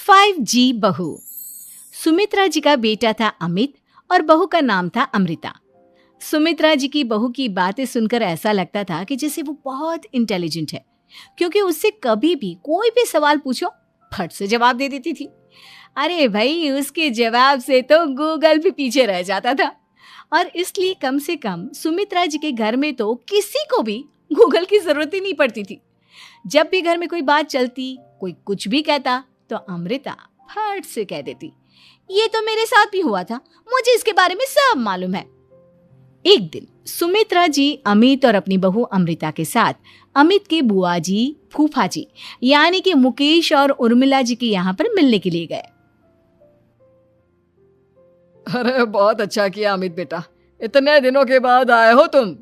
5G बहू। सुमित्रा जी का बेटा था अमित और बहू का नाम था अमृता। सुमित्रा जी की बहू की बातें सुनकर ऐसा लगता था कि जैसे वो बहुत इंटेलिजेंट है, क्योंकि उससे कभी भी कोई भी सवाल पूछो फट से जवाब दे देती थी। अरे भाई, उसके जवाब से तो गूगल भी पीछे रह जाता था। और इसलिए कम से कम सुमित्रा जी के घर में तो किसी को भी गूगल की जरूरत ही नहीं पड़ती थी। जब भी घर में कोई बात चलती, कोई कुछ भी कहता, तो अमृता फट से कह देती, ये तो मेरे साथ भी हुआ था, मुझे इसके बारे में सब मालूम है। एक दिन सुमित्रा जी अमित और अपनी बहू अमृता के साथ अमित के बुआ जी, फूफा जी यानी कि मुकेश और उर्मिला जी के यहाँ पर मिलने के लिए गए। अरे बहुत अच्छा किया अमित बेटा, इतने दिनों के बाद आए हो तुम।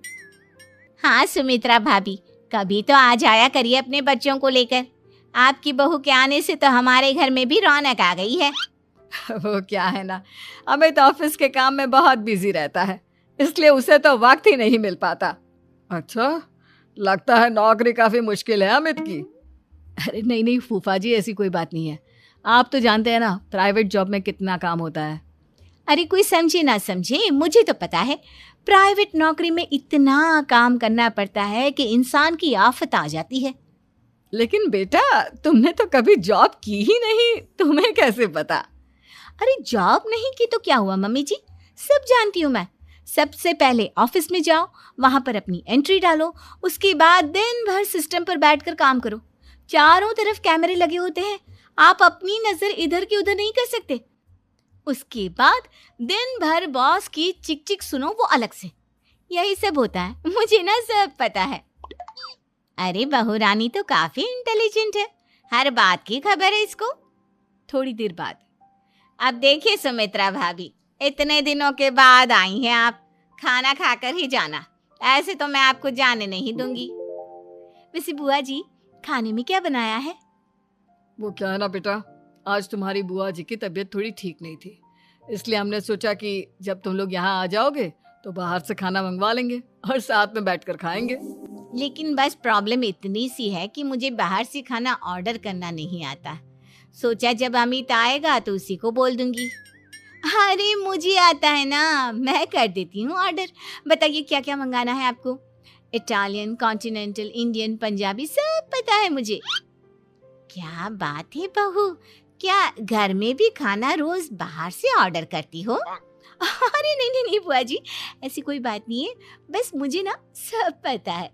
हाँ सुमित्रा भाभी, कभी तो आ जाया करिए अपने बच्चों को लेकर। आपकी बहू के आने से तो हमारे घर में भी रौनक आ गई है। वो क्या है ना, अमित ऑफिस के काम में बहुत बिजी रहता है, इसलिए उसे तो वक्त ही नहीं मिल पाता। अच्छा, लगता है नौकरी काफी मुश्किल है अमित की। अरे नहीं फूफा जी, ऐसी कोई बात नहीं है। आप तो जानते हैं ना प्राइवेट जॉब में कितना काम होता है। अरे कोई समझे ना समझे, मुझे तो पता है प्राइवेट नौकरी में इतना काम करना पड़ता है कि इंसान की आफत आ जाती है। लेकिन बेटा, तुमने तो कभी जॉब की ही नहीं, तुम्हें कैसे पता? अरे जॉब नहीं की तो क्या हुआ मम्मी जी, सब जानती हूँ मैं। सबसे पहले ऑफिस में जाओ, वहां पर अपनी एंट्री डालो, उसके बाद दिन भर सिस्टम पर बैठकर काम करो। चारों तरफ कैमरे लगे होते हैं, आप अपनी नजर इधर की उधर नहीं कर सकते। उसके बाद दिन भर बॉस की चिक चिक सुनो, वो अलग से। यही सब होता है, मुझे ना सब पता है। अरे बहू रानी तो काफी इंटेलिजेंट है, हर बात की खबर है इसको। थोड़ी देर बाद, अब देखिए सुमित्रा भाभी, इतने दिनों के बाद आई हैं आप, खाना खाकर ही जाना, ऐसे तो मैं आपको जाने नहीं दूंगी। वैसे बुआ जी, खाने में क्या बनाया है? वो क्या है ना बेटा, आज तुम्हारी बुआ जी की तबीयत थोड़ी ठीक नहीं थी, इसलिए हमने सोचा कि जब तुम लोग यहाँ आ जाओगे तो बाहर से खाना मंगवा लेंगे और साथ में बैठकर खाएंगे। लेकिन बस प्रॉब्लम इतनी सी है कि मुझे बाहर से खाना ऑर्डर करना नहीं आता। सोचा जब अमित आएगा तो उसी को बोल दूंगी। अरे मुझे आता है ना, मैं कर देती हूँ ऑर्डर। बताइए क्या क्या मंगाना है आपको? इटालियन, कॉन्टिनेंटल, इंडियन, पंजाबी, सब पता है मुझे। क्या बात है बहू, क्या घर में भी खाना रोज बाहर से ऑर्डर करती हो? अरे नहीं बुआ जी, ऐसी कोई बात नहीं है, बस मुझे ना सब पता है।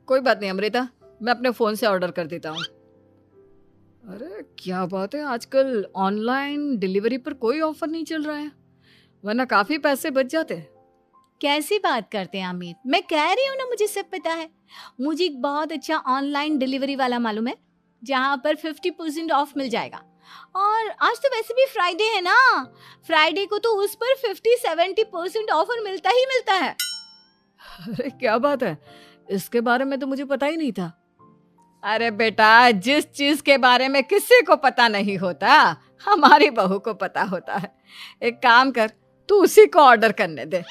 कोई बात नहीं अमृता, मैं अपने फोन से ऑर्डर कर देता हूँ। अरे क्या बात है, आजकल ऑनलाइन डिलीवरी पर कोई ऑफर नहीं चल रहा है, वरना काफी पैसे बच जाते हैं। कैसी बात करते हैं अमित, मैं कह रही हूँ ना मुझे सब पता है। मुझे एक बहुत अच्छा ऑनलाइन डिलीवरी वाला मालूम है, जहाँ पर 50% ऑफ मिल जाएगा। और आज तो वैसे भी फ्राइडे है ना, फ्राइडे को तो उस पर 50-70% ऑफर मिलता ही मिलता है। अरे क्या बात है, इसके बारे में तो मुझे पता ही नहीं था। अरे बेटा, जिस चीज के बारे में किसी को पता नहीं होता, हमारी बहू को पता होता है। एक काम कर, तू उसी को ऑर्डर करने दे।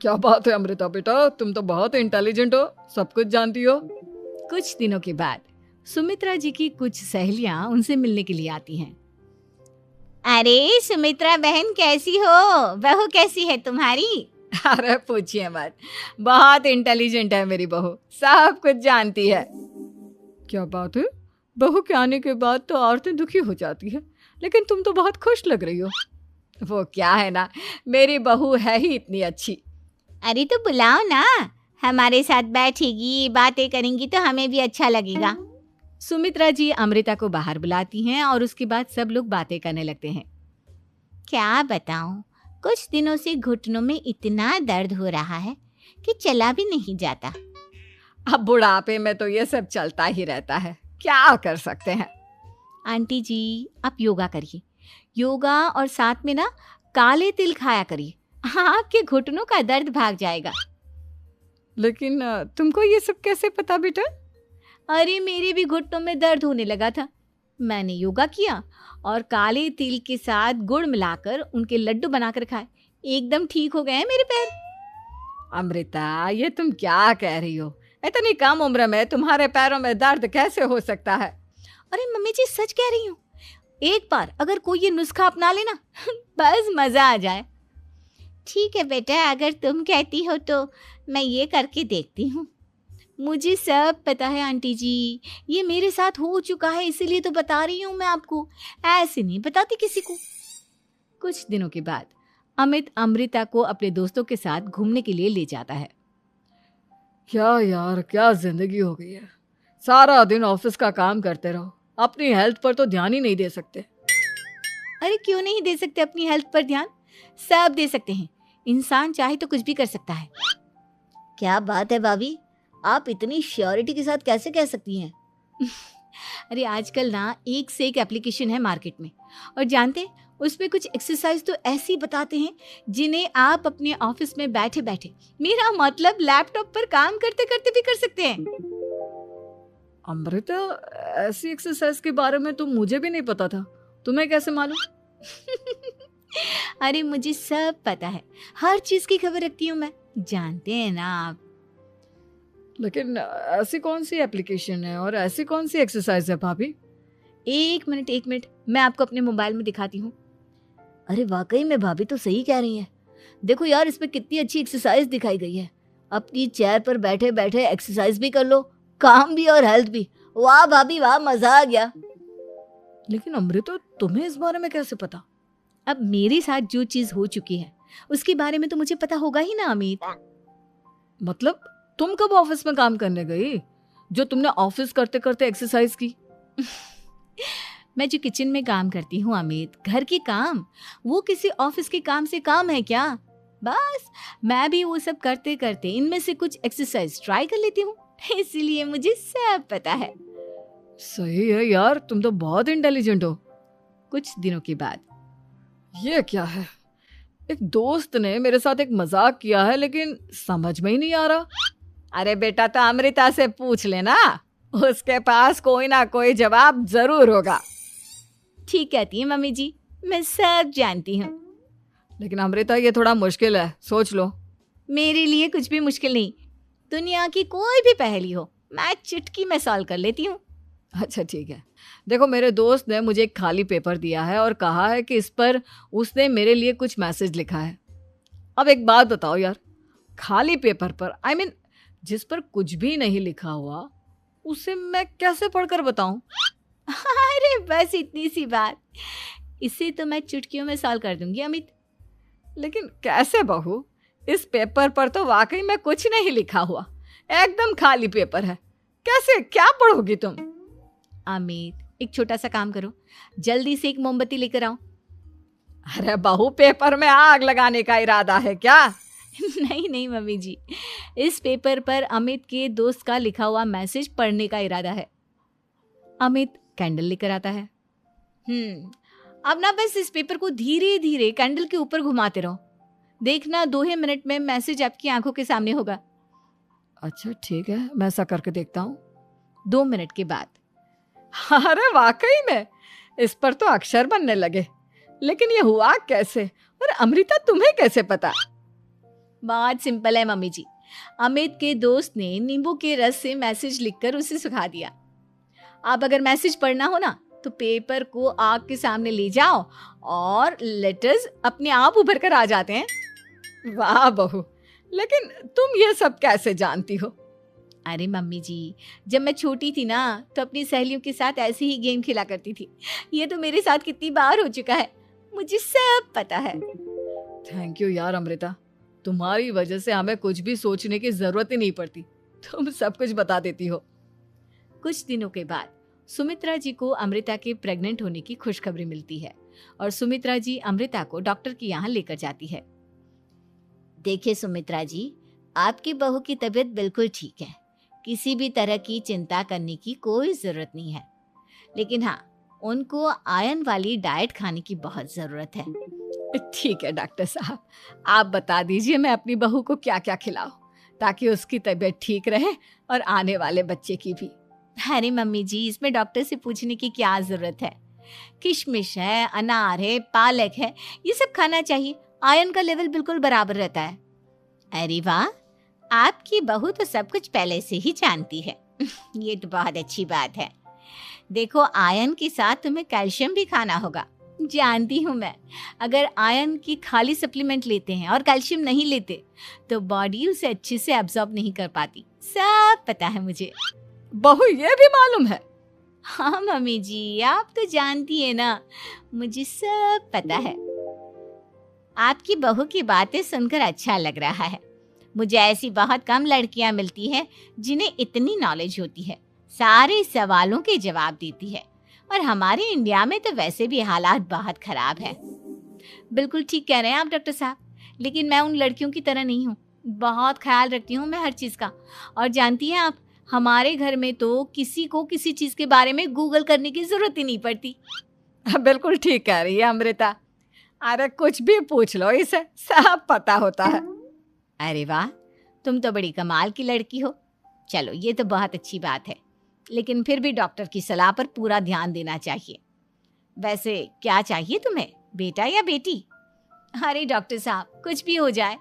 क्या बात है अमृता बेटा, तुम तो बहुत इंटेलिजेंट हो, सब कुछ जानती हो। कुछ दिनों के बाद सुमित्रा जी की कुछ सहेलियां उनसे मिलने के लिए आती हैं। अरे सुमित्रा बहन कैसी हो, बहू कैसी है तुम्हारी? अरे पूछिए मत, बहुत इंटेलिजेंट है मेरी बहू, सब कुछ जानती है। क्या बात है, बहू के आने के बाद तो औरतें दुखी हो जाती है, लेकिन तुम तो बहुत खुश लग रही हो। वो क्या है ना, मेरी बहू है ही इतनी अच्छी। अरे तो बुलाओ ना, हमारे साथ बैठेगी, बातें करेंगी तो हमें भी अच्छा लगेगा। सुमित्रा जी अमृता को बाहर बुलाती हैं और उसके बाद सब लोग बातें करने लगते हैं। क्या बताऊं, कुछ दिनों से घुटनों में इतना दर्द हो रहा है कि चला भी नहीं जाता। अब बुढ़ापे में तो ये सब चलता ही रहता है, क्या कर सकते हैं। आंटी जी, आप योगा करिए, योगा और साथ में ना काले तिल खाया करिए, आपके घुटनों का दर्द भाग जाएगा। लेकिन तुमको ये सब कैसे पता बेटा? अरे मेरे भी घुटनों में दर्द होने लगा था, मैंने योगा किया और काले तिल के साथ गुड़ मिलाकर उनके लड्डू बनाकर खाए, एकदम ठीक हो गए हैं मेरे पैर। अमृता, ये तुम क्या कह रही हो? इतनी कम उम्र में तुम्हारे पैरों में दर्द कैसे हो सकता है? अरे मम्मी जी सच कह रही हूँ, एक बार अगर कोई ये नुस्खा अपना लेना बस मजा आ जाए। ठीक है बेटा, अगर तुम कहती हो तो मैं ये करके देखती हूँ। मुझे सब पता है आंटी जी, ये मेरे साथ हो चुका है, इसीलिए तो बता रही हूँ मैं आपको, ऐसे नहीं बताती किसी को। कुछ दिनों के बाद अमित अमृता को अपने दोस्तों के साथ घूमने के लिए ले जाता है। क्या यार, क्या जिंदगी हो गई है। सारा दिन ऑफिस का काम करते रहो, अपनी हेल्थ पर तो ध्यान ही नहीं दे सकते। अरे क्यों नहीं दे सकते अपनी हेल्थ पर ध्यान? सब दे सकते हैं, इंसान चाहे तो कुछ भी कर सकता है। क्या बात है भाभी, आप इतनी श्योरिटी के साथ कैसे कह सकती हैं? अरे आजकल ना एक से एक एप्लीकेशन है मार्केट में, और जानते हैं उसमें कुछ एक्सरसाइज तो ऐसी बताते हैं जिन्हें आप अपने ऑफिस में बैठे बैठे, मेरा मतलब लैपटॉप पर काम करते करते भी कर सकते हैं। अमृता, ऐसी एक्सरसाइज के बारे में तो मुझे भी नहीं पता था, तुम्हें कैसे मालूम? अरे मुझे सब पता है, हर चीज की खबर रखती हूँ मैं, जानते हैं ना आप। लेकिन ऐसी कौन सी एप्लीकेशन है और ऐसी कौन सी एक्सरसाइज है भाभी? एक मिनट, मैं आपको अपने मोबाइल में दिखाती हूँ। अरे वाकई में भाभी तो सही कह रही हैं। देखो यार, इसमें कितनी अच्छी एक्सरसाइज दिखाई गई है। अपनी चेयर पर बैठे बैठे एक्सरसाइज भी कर लो, काम भी और हेल्थ भी। वाह भाभी वाह, मजा आ गया। लेकिन अमृता, तुम्हें इस बारे में कैसे पता? अब मेरे साथ जो चीज हो चुकी है उसके बारे में तो मुझे पता होगा ही ना अमित। मतलब तुम कब ऑफिस में काम करने गई जो तुमने ऑफिस करते करते एक्सरसाइज की? मैं जो किचन में काम करती हूँ अमित, घर के काम, वो किसी ऑफिस के काम से काम है क्या? बस मैं भी वो सब करते करते इनमें से कुछ एक्सरसाइज ट्राई कर लेती हूँ, इसीलिए मुझे सब पता है। सही है यार, तुम तो बहुत इंटेलिजेंट हो। कुछ दिनों के बाद ये क्या है, एक दोस्त ने मेरे साथ एक मजाक किया है लेकिन समझ में ही नहीं आ रहा। अरे बेटा, तो अमृता से पूछ लेना, उसके पास कोई ना कोई जवाब जरूर होगा। ठीक कहती है मम्मी जी, मैं सब जानती हूँ। लेकिन अमृता, ये थोड़ा मुश्किल है, सोच लो। मेरे लिए कुछ भी मुश्किल नहीं, दुनिया की कोई भी पहेली हो मैं चुटकी में सॉल्व कर लेती हूँ। अच्छा ठीक है, देखो मेरे दोस्त ने मुझे एक खाली पेपर दिया है और कहा है कि इस पर उसने मेरे लिए कुछ मैसेज लिखा है। अब एक बात बताओ यार, खाली पेपर पर, I mean, जिस पर कुछ भी नहीं लिखा हुआ, उसे मैं कैसे पढ़कर बताऊं? अरे बस इतनी सी बात, इसे तो मैं चुटकियों में सॉल्व कर दूंगी अमित। लेकिन कैसे बहू, इस पेपर पर तो वाकई में कुछ नहीं लिखा हुआ, एकदम खाली पेपर है, कैसे, क्या पढ़ोगी तुम? अमित, एक छोटा सा काम करो, जल्दी से एक मोमबत्ती लेकर आओ। अरे बहू, पेपर में आग लगाने का इरादा है क्या? नहीं मम्मी जी, इस पेपर पर अमित के दोस्त का लिखा हुआ मैसेज पढ़ने का इरादा है। अमित कैंडल लेकर आता है। अब ना बस इस पेपर को धीरे धीरे कैंडल के ऊपर घुमाते रहो, देखना 2 ही मिनट में मैसेज आपकी आंखों के सामने होगा। अच्छा ठीक है, मैं ऐसा करके देखता हूँ। 2 मिनट के बाद, अरे वाकई में इस पर तो अक्षर बनने लगे, लेकिन ये हुआ कैसे? और अमृता, तुम्हें कैसे पता? बहुत सिंपल है मम्मी जी, अमित के दोस्त ने नींबू के रस से मैसेज लिखकर उसे सुखा दिया। अब अगर मैसेज पढ़ना हो ना तो पेपर को आग के सामने ले जाओ और लेटर्स अपने आप उभर कर आ जाते हैं। वाह बहू, लेकिन तुम ये सब कैसे जानती हो? अरे मम्मी जी, जब मैं छोटी थी ना तो अपनी सहेलियों के साथ ऐसे ही गेम खेला करती थी। ये तो मेरे साथ कितनी बार हो चुका है, मुझे सब पता है। थैंक यू यार अमृता, तुम्हारी वजह से हमें कुछ भी सोचने की जरूरत ही नहीं पड़ती, तुम सब कुछ बता देती हो। कुछ दिनों के बाद सुमित्रा जी को अमृता के प्रेग्नेंट होने की खुशखबरी मिलती है और सुमित्रा जी अमृता को डॉक्टर के यहाँ लेकर जाती है। देखिए सुमित्रा जी, आपकी बहू की तबीयत बिल्कुल ठीक है, किसी भी तरह की चिंता करने की कोई जरूरत नहीं है, लेकिन हाँ, उनको आयरन वाली डाइट खाने की बहुत जरूरत है। ठीक है डॉक्टर साहब, आप बता दीजिए मैं अपनी बहू को क्या क्या खिलाऊं ताकि उसकी तबीयत ठीक रहे और आने वाले बच्चे की भी। अरे मम्मी जी, इसमें डॉक्टर से पूछने की क्या जरूरत है, किशमिश है, अनार है, पालक है, ये सब खाना चाहिए, आयरन का लेवल बिल्कुल बराबर रहता है। अरे वाह, आपकी बहू तो सब कुछ पहले से ही जानती है। ये तो बहुत अच्छी बात है। देखो, आयरन के साथ तुम्हें कैल्शियम भी खाना होगा। जानती हूँ मैं, अगर आयरन की खाली सप्लीमेंट लेते हैं और कैल्शियम नहीं लेते तो बॉडी उसे अच्छे से एब्जॉर्ब नहीं कर पाती। सब पता है मुझे। बहू ये भी मालूम है? हाँ मम्मी जी, आप तो जानती है ना, मुझे सब पता है। आपकी बहू की बातें सुनकर अच्छा लग रहा है। मुझे ऐसी बहुत कम लड़कियां मिलती हैं जिन्हें इतनी नॉलेज होती है, सारे सवालों के जवाब देती है। और हमारे इंडिया में तो वैसे भी हालात बहुत खराब है। बिल्कुल ठीक कह रहे हैं आप डॉक्टर साहब, लेकिन मैं उन लड़कियों की तरह नहीं हूँ। बहुत ख्याल रखती हूँ मैं हर चीज़ का। और जानती हैं आप, हमारे घर में तो किसी को किसी चीज़ के बारे में गूगल करने की ज़रूरत ही नहीं पड़ती। बिल्कुल ठीक कह रही है अमृता। अरे कुछ भी पूछ लो इसे, सब पता होता है। अरे वाह, तुम तो बड़ी कमाल की लड़की हो। चलो, ये तो बहुत अच्छी बात है, लेकिन फिर भी डॉक्टर की सलाह पर पूरा ध्यान देना चाहिए। वैसे क्या चाहिए तुम्हें, बेटा या बेटी? अरे डॉक्टर साहब, कुछ भी हो जाए,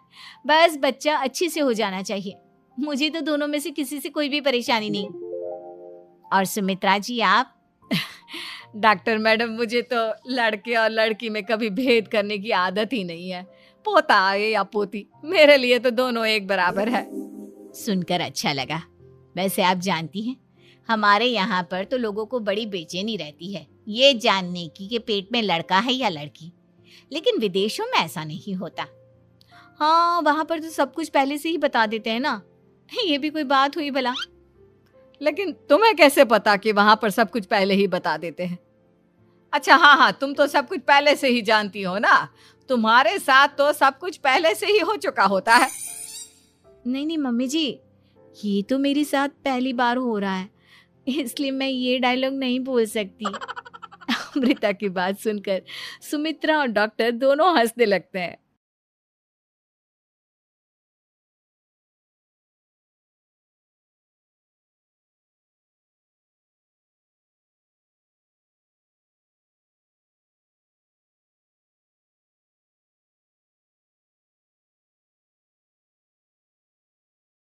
बस बच्चा अच्छे से हो जाना चाहिए। मुझे तो दोनों में से किसी से कोई भी परेशानी नहीं। और सुमित्रा जी, आप? डॉक्टर मैडम, मुझे तो लड़के और लड़की में कभी भेद करने की आदत ही नहीं है। पोता आए या पोती, मेरे लिए तो दोनों एक बराबर है। सुनकर अच्छा लगा। वैसे आप जानती हैं, हमारे यहाँ पर तो लोगों को बड़ी बेचैनी रहती है ये जानने की कि पेट में लड़का है या लड़की, लेकिन विदेशों में ऐसा नहीं होता। हाँ, वहाँ पर तो सब कुछ पहले से ही बता देते हैं ना। ये भी कोई बात हुई भला? लेकिन तुम्हें कैसे पता कि वहां पर सब कुछ पहले ही बता देते हैं? अच्छा हाँ, तुम तो सब कुछ पहले से ही जानती हो ना। तुम्हारे साथ तो सब कुछ पहले से ही हो चुका होता है। नहीं मम्मी जी, ये तो मेरे साथ पहली बार हो रहा है, इसलिए मैं ये डायलॉग नहीं बोल सकती। अमृता की बात सुनकर सुमित्रा और डॉक्टर दोनों हंसने लगते हैं।